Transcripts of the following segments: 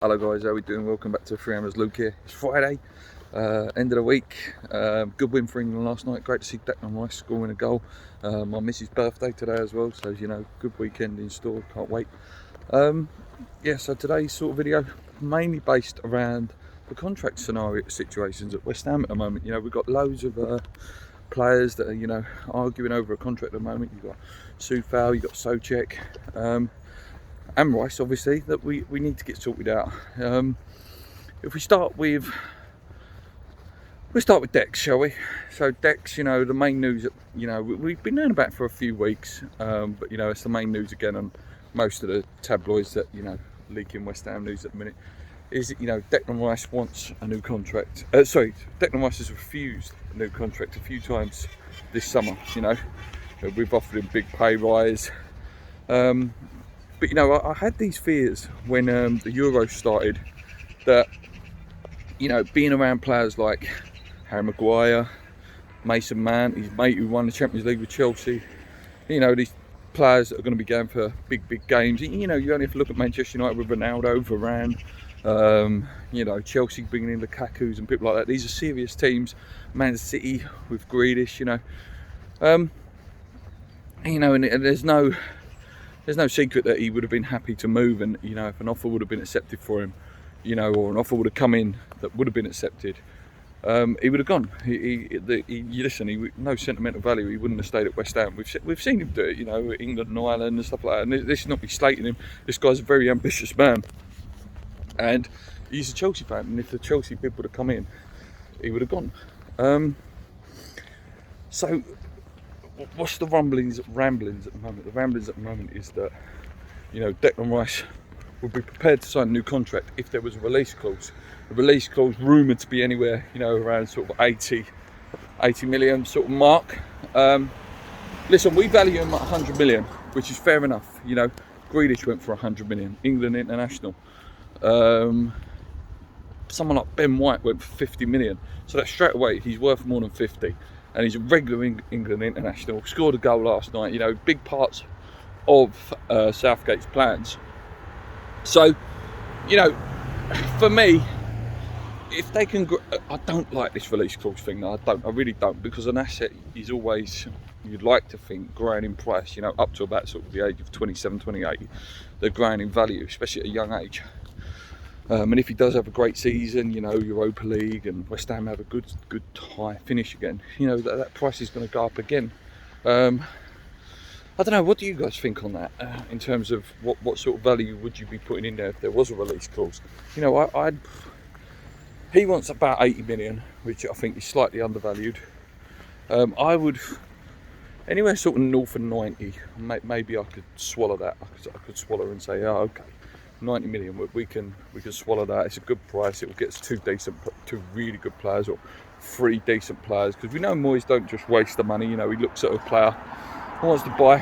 Hello guys, how are we doing? Welcome back to 3 Hammers. Luke here. It's Friday, end of the week. Good win for England last night. Great to see Declan Rice scoring a goal. My missus' birthday today as well, so you know, good weekend in store. Can't wait. Yeah, so today's sort of video mainly based around the contract scenario situations at West Ham at the moment. You know, we've got loads of players that are arguing over a contract at the moment. You've got Soufal, you've got Soucek. And Rice, obviously, that we need to get sorted out. If we start with Dex, shall we? So Dex, the main news, we've been knowing about for a few weeks, but it's the main news again on most of the tabloids that leaking West Ham news at the minute. Is that Declan Rice wants a new contract. Declan Rice has refused a new contract a few times this summer. We've offered him big pay rise. But I had these fears when the Euros started that, being around players like Harry Maguire, Mason Mount, his mate who won the Champions League with Chelsea, these players that are going to be going for big games. You only have to look at Manchester United with Ronaldo, Varane, Chelsea bringing in Lukaku's and people like that. These are serious teams. Man City with Grealish, and there's no secret that he would have been happy to move, and if an offer would have been accepted for him, or an offer would have come in that would have been accepted, he would have gone. No sentimental value. He wouldn't have stayed at West Ham. We've seen him do it, England and Ireland and stuff like that. And this is not me slating him. This guy's a very ambitious man, and he's a Chelsea fan. And if the Chelsea bid would have come in, he would have gone. So. What's the ramblings at the moment? The ramblings at the moment is that, Declan Rice would be prepared to sign a new contract if there was a release clause. A release clause rumoured to be anywhere, around sort of 80 million sort of mark. Listen, we value him at 100 million, which is fair enough. Grealish went for 100 million, England international. Someone like Ben White went for 50 million. So that straight away, he's worth more than 50. And he's a regular England international, scored a goal last night, big parts of Southgate's plans. So, for me, if they can, I don't like this release clause thing, I really don't, because an asset is always, you'd like to think, growing in price, up to about sort of the age of 27, 28, they're growing in value, especially at a young age. And if he does have a great season, Europa League, and West Ham have a good high finish again, that price is going to go up again. I don't know, what do you guys think on that, in terms of what sort of value would you be putting in there if there was a release clause? He wants about 80 million, which I think is slightly undervalued. I would, anywhere sort of north of 90, maybe I could swallow that. I could swallow and say, oh, okay. 90 million, we can swallow that. It's a good price. It will get us two really good players, or 3 decent players, because we know Moyes don't just waste the money. He looks at a player who wants to buy.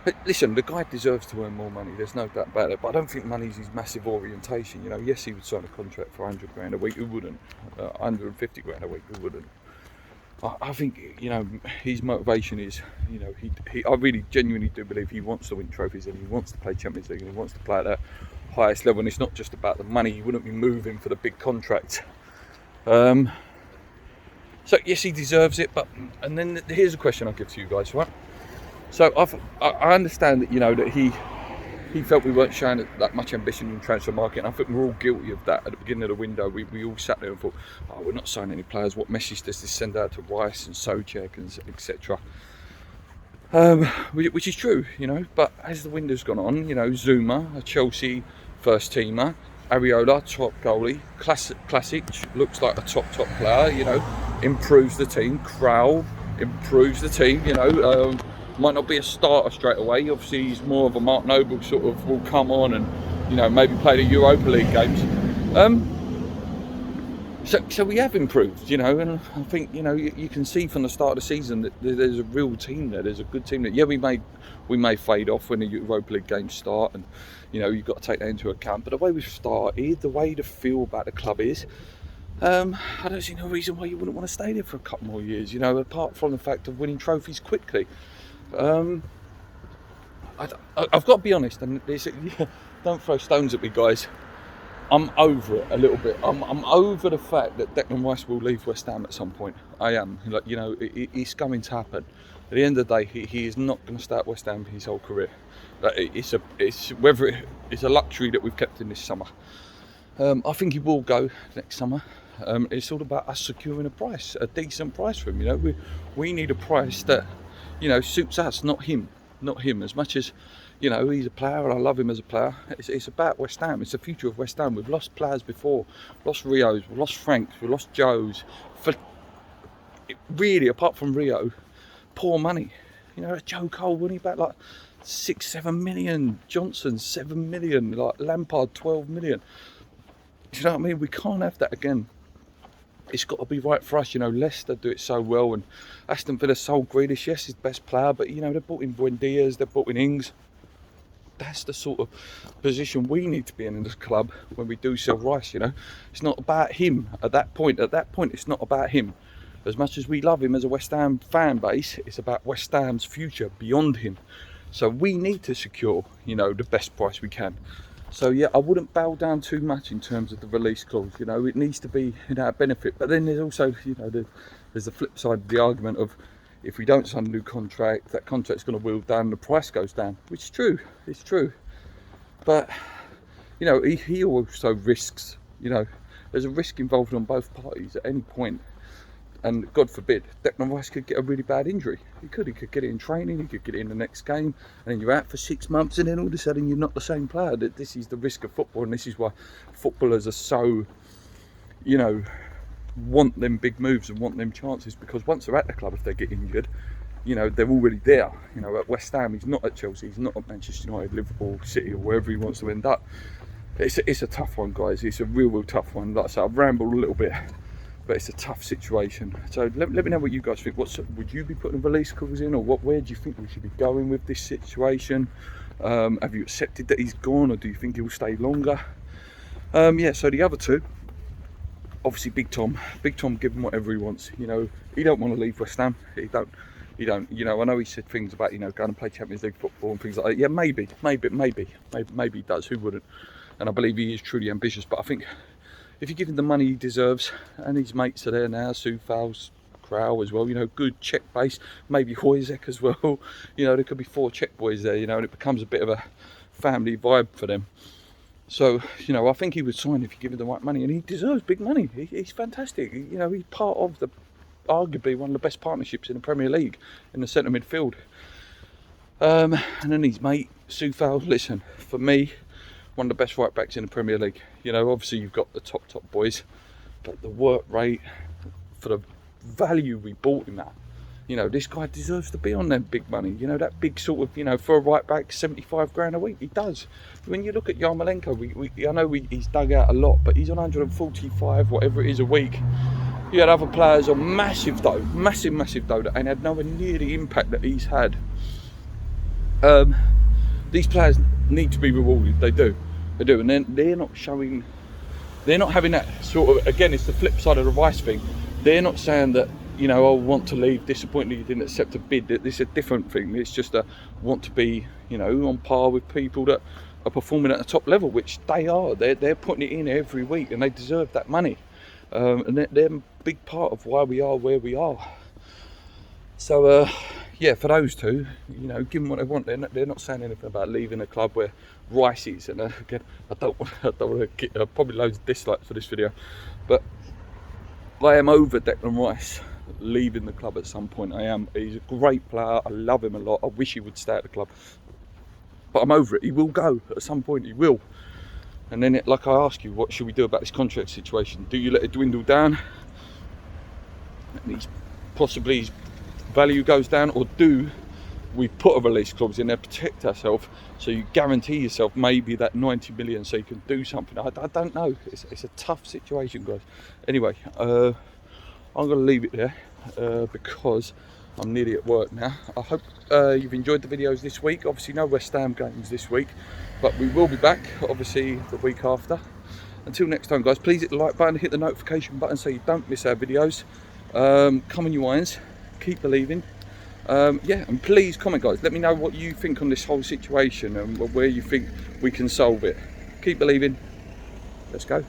But listen, the guy deserves to earn more money. There's no doubt about it. But I don't think money's his massive orientation. Yes, he would sign a contract for 100 grand a week. Who wouldn't? 150 grand a week. Who wouldn't? I think, his motivation is, I really genuinely do believe he wants to win trophies, and he wants to play Champions League, and he wants to play at that highest level, and it's not just about the money. He wouldn't be moving for the big contract. So yes, he deserves it, and then here's a question I'll give to you guys, right? So I understand that, that he felt we weren't showing that much ambition in the transfer market, and I think we're all guilty of that. At the beginning of the window, we all sat there and thought, oh, we're not signing any players. What message does this send out to Rice and Soucek and etc.? Which is true, but as the window's gone on, Zuma, a Chelsea first teamer, Areola, top goalie, Classic looks like a top player, improves the team. Krul improves the team, might not be a starter straight away. Obviously, he's more of a Mark Noble sort of, will come on and, maybe play the Europa League games. So we have improved, and I think, you can see from the start of the season that there's a real team there. There's a good team there. Yeah, we may fade off when the Europa League games start, and, you've got to take that into account. But the way we've started, the way the feel about the club is, I don't see no reason why you wouldn't want to stay there for a couple more years, apart from the fact of winning trophies quickly. I've got to be honest, and don't throw stones at me, guys. I'm over it a little bit. I'm over the fact that Declan Rice will leave West Ham at some point. I am. Like, you know, it's going to happen. At the end of the day, he is not going to stay at West Ham his whole career. Like, it's a luxury that we've kept in this summer. I think he will go next summer. It's all about us securing a decent price for him. You know, we need a price that, you know, suits us, not him. As much as, you know, he's a player and I love him as a player. It's about West Ham. It's the future of West Ham. We've lost players before. Lost Rios, we've lost Franks, we've lost Joes. Really, apart from Rio, poor money. You know, Joe Cole, wasn't he back like 6-7 million? Johnson, 7 million. Like Lampard, 12 million. Do you know what I mean? We can't have that again. It's got to be right for us. You know, Leicester do it so well, and Aston Villa sold Grealish. Yes, he's the best player, but, you know, they've bought in Buendias, they've bought in Ings. That's the sort of position we need to be in this club when we do sell Rice. You know, it's not about him at that point. At that point, it's not about him. As much as we love him as a West Ham fan base, it's about West Ham's future beyond him. So we need to secure, you know, the best price we can. So yeah, I wouldn't bow down too much in terms of the release clause. You know, it needs to be in our benefit. But then there's also, you know, there's the flip side of the argument of, if we don't sign a new contract, that contract's going to wield down, the price goes down, which is true. It's true. But, you know, he also risks, you know, there's a risk involved on both parties at any point. And God forbid, Declan Rice could get a really bad injury. He could get it in training, he could get it in the next game, and then you're out for 6 months, and then all of a sudden you're not the same player. This is the risk of football, and this is why footballers are so, you know, want them big moves and want them chances, because once they're at the club, if they get injured, you know, they're already there. You know, at West Ham, he's not at Chelsea, he's not at Manchester United, Liverpool, City, or wherever he wants to end up. It's a tough one, guys. It's a real tough one. Like I said, I've rambled a little bit, but it's a tough situation. So let me know what you guys think. Would you be putting a release clause in, or where do you think we should be going with this situation? Have you accepted that he's gone, or do you think he'll stay longer? Yeah, so the other two, obviously Big Tom, give him whatever he wants. You know, he don't want to leave West Ham. He don't. You know, I know he said things about, you know, going to play Champions League football and things like that. Yeah, maybe he does. Who wouldn't? And I believe he is truly ambitious. But I think if you give him the money he deserves, and his mates are there now, Soufal's, Krau as well, you know, good Czech base, maybe Hojsek as well. You know, there could be 4 Czech boys there, you know, and it becomes a bit of a family vibe for them. So, you know, I think he would sign if you give him the right money, and he deserves big money. He's fantastic. You know, he's part of arguably one of the best partnerships in the Premier League in the centre midfield. And then his mate, Soufal, listen, for me, one of the best right backs in the Premier League. You know, obviously you've got the top boys, but the work rate for the value we bought him at, you know, this guy deserves to be on that big money. You know, that big sort of, you know, for a right back, 75 grand a week. He does. When you look at Yarmolenko, I know he's dug out a lot, but he's on 145, whatever it is, a week. You had other players on massive dough, that ain't had nowhere near the impact that he's had. These players need to be rewarded. They do, and then they're not showing. They're not having that sort of. Again, it's the flip side of the Rice thing. They're not saying that, you know, I want to leave, disappointed you didn't accept a bid. This is a different thing. It's just a want to be, you know, on par with people that are performing at the top level, which they are. They're putting it in every week, and they deserve that money. And they're a big part of why we are where we are. So yeah, for those two, you know, give them what they want. They're not saying anything about leaving a club where Rice is. And again, I don't want to get probably loads of dislikes for this video, but I am over Declan Rice leaving the club at some point. I am. He's a great player. I love him a lot. I wish he would stay at the club, but I'm over it. He will go at some point. He will. And then, like I ask you, what should we do about this contract situation? Do you let it dwindle down, and possibly his value goes down, or do we put a release clause in there, protect ourselves, so you guarantee yourself maybe that 90 million, so you can do something? I don't know. It's a tough situation, guys. Anyway, I'm going to leave it there because I'm nearly at work now. I hope you've enjoyed the videos this week. Obviously no West Ham games this week, but we will be back obviously the week after. Until next time, guys, please hit the like button, hit the notification button so you don't miss our videos. Come on, you irons, keep believing, Yeah, and please comment, guys. Let me know what you think on this whole situation and where you think we can solve it. Keep believing. Let's go.